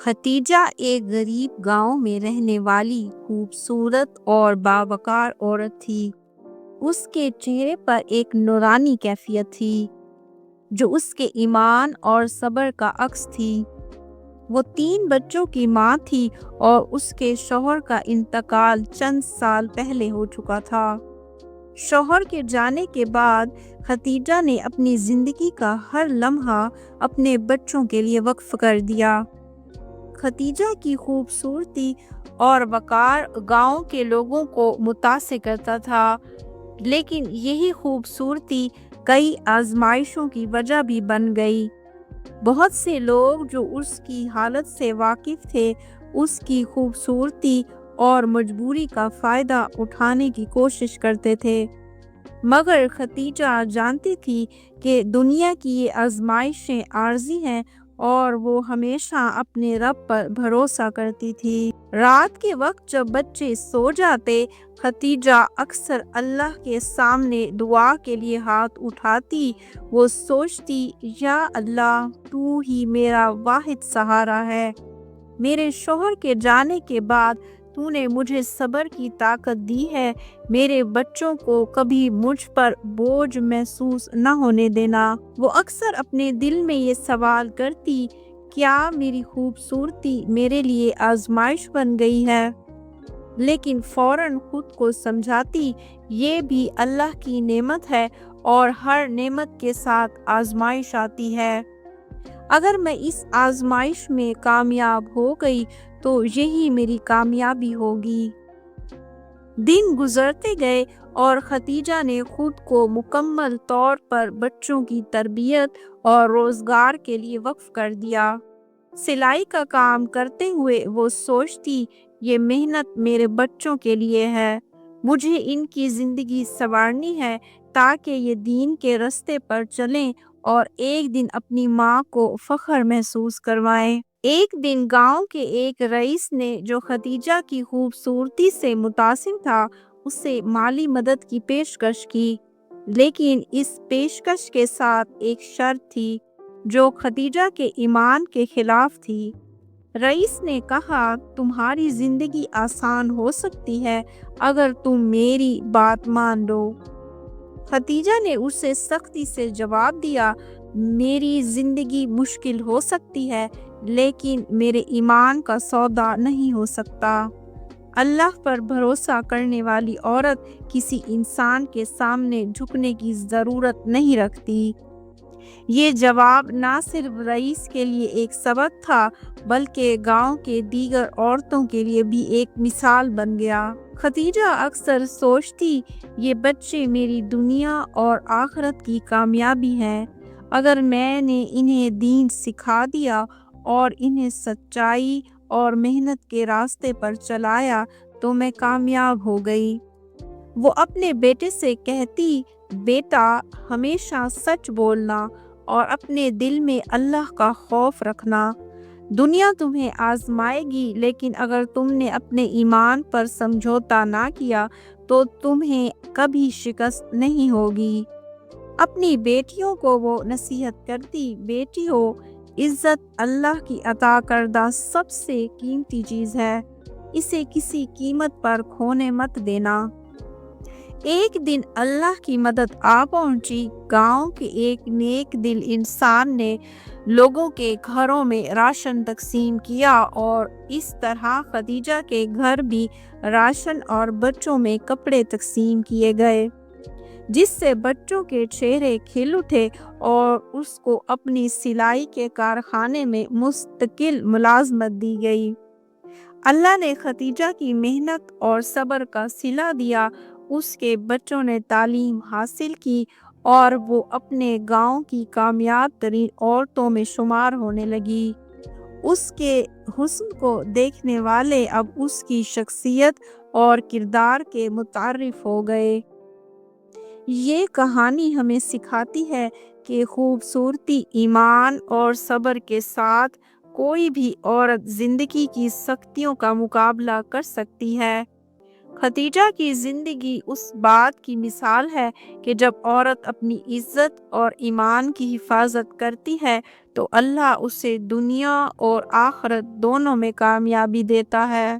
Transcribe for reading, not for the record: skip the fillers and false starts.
خدیجہ ایک غریب گاؤں میں رہنے والی خوبصورت اور باوقار عورت تھی۔ اس کے چہرے پر ایک نورانی کیفیت تھی جو اس کے ایمان اور صبر کا عکس تھی۔ وہ 3 بچوں کی ماں تھی اور اس کے شوہر کا انتقال چند سال پہلے ہو چکا تھا۔ شوہر کے جانے کے بعد خدیجہ نے اپنی زندگی کا ہر لمحہ اپنے بچوں کے لیے وقف کر دیا۔ خدیجہ کی خوبصورتی اور وقار گاؤں کے لوگوں کو متاثر کرتا تھا، لیکن یہی خوبصورتی کئی آزمائشوں کی وجہ بھی بن گئی۔ بہت سے لوگ جو اس کی حالت سے واقف تھے اس کی خوبصورتی اور مجبوری کا فائدہ اٹھانے کی کوشش کرتے تھے، مگر خدیجہ جانتی تھی کہ دنیا کی یہ آزمائشیں عارضی ہیں اور وہ ہمیشہ اپنے رب پر بھروسہ کرتی تھی۔ رات کے وقت جب بچے سو جاتے، خدیجہ اکثر اللہ کے سامنے دعا کے لیے ہاتھ اٹھاتی۔ وہ سوچتی، یا اللہ، تو ہی میرا واحد سہارا ہے۔ میرے شوہر کے جانے کے بعد تو نے مجھے صبر کی طاقت دی ہے۔ میرے بچوں کو کبھی مجھ پر بوجھ محسوس نہ ہونے دینا۔ وہ اکثر اپنے دل میں یہ سوال کرتی، کیا میری خوبصورتی میرے لیے آزمائش بن گئی ہے؟ لیکن فوراً خود کو سمجھاتی، یہ بھی اللہ کی نعمت ہے اور ہر نعمت کے ساتھ آزمائش آتی ہے۔ اگر میں اس آزمائش میں کامیاب ہو گئی تو یہی میری کامیابی ہوگی۔ دن گزرتے گئے اور خدیجہ نے خود کو مکمل طور پر بچوں کی تربیت اور روزگار کے لیے وقف کر دیا۔ سلائی کا کام کرتے ہوئے وہ سوچتی، یہ محنت میرے بچوں کے لیے ہے۔ مجھے ان کی زندگی سنوارنی ہے تاکہ یہ دین کے راستے پر چلیں اور ایک دن اپنی ماں کو فخر محسوس کروائیں۔ ایک دن گاؤں کے ایک رئیس نے، جو خدیجہ کی خوبصورتی سے متاثر تھا، اسے مالی مدد کی پیشکش کی، لیکن اس پیشکش کے ساتھ ایک شرط تھی جو خدیجہ کے ایمان کے خلاف تھی۔ رئیس نے کہا، تمہاری زندگی آسان ہو سکتی ہے اگر تم میری بات مان لو۔ خدیجہ نے اسے سختی سے جواب دیا، میری زندگی مشکل ہو سکتی ہے لیکن میرے ایمان کا سودا نہیں ہو سکتا۔ اللہ پر بھروسہ کرنے والی عورت کسی انسان کے سامنے جھکنے کی ضرورت نہیں رکھتی۔ یہ جواب نہ صرف رئیس کے لیے ایک سبق تھا بلکہ گاؤں کے دیگر عورتوں کے لیے بھی ایک مثال بن گیا۔ خدیجہ اکثر سوچتی، یہ بچے میری دنیا اور آخرت کی کامیابی ہیں۔ اگر میں نے انہیں دین سکھا دیا اور انہیں سچائی اور محنت کے راستے پر چلایا تو میں کامیاب ہو گئی۔ وہ اپنے بیٹے سے کہتی، بیٹا، ہمیشہ سچ بولنا اور اپنے دل میں اللہ کا خوف رکھنا۔ دنیا تمہیں آزمائے گی لیکن اگر تم نے اپنے ایمان پر سمجھوتا نہ کیا تو تمہیں کبھی شکست نہیں ہوگی۔ اپنی بیٹیوں کو وہ نصیحت کرتی، بیٹیوں، عزت اللہ کی عطا کردہ سب سے قیمتی چیز ہے، اسے کسی قیمت پر کھونے مت دینا۔ ایک دن اللہ کی مدد آ پہنچی۔ گاؤں کے ایک نیک دل انسان نے لوگوں کے گھروں میں راشن تقسیم کیا اور اس طرح خدیجہ کے گھر بھی راشن اور بچوں میں کپڑے تقسیم کیے گئے، جس سے بچوں کے چہرے کھل اٹھے اور اس کو اپنی سلائی کے کارخانے میں مستقل ملازمت دی گئی۔ اللہ نے خدیجہ کی محنت اور صبر کا صلہ دیا۔ اس کے بچوں نے تعلیم حاصل کی اور وہ اپنے گاؤں کی کامیاب ترین عورتوں میں شمار ہونے لگی۔ اس کے حسن کو دیکھنے والے اب اس کی شخصیت اور کردار کے متعارف ہو گئے۔ یہ کہانی ہمیں سکھاتی ہے کہ خوبصورتی، ایمان اور صبر کے ساتھ کوئی بھی عورت زندگی کی سختیوں کا مقابلہ کر سکتی ہے۔ خدیجہ کی زندگی اس بات کی مثال ہے کہ جب عورت اپنی عزت اور ایمان کی حفاظت کرتی ہے تو اللہ اسے دنیا اور آخرت دونوں میں کامیابی دیتا ہے۔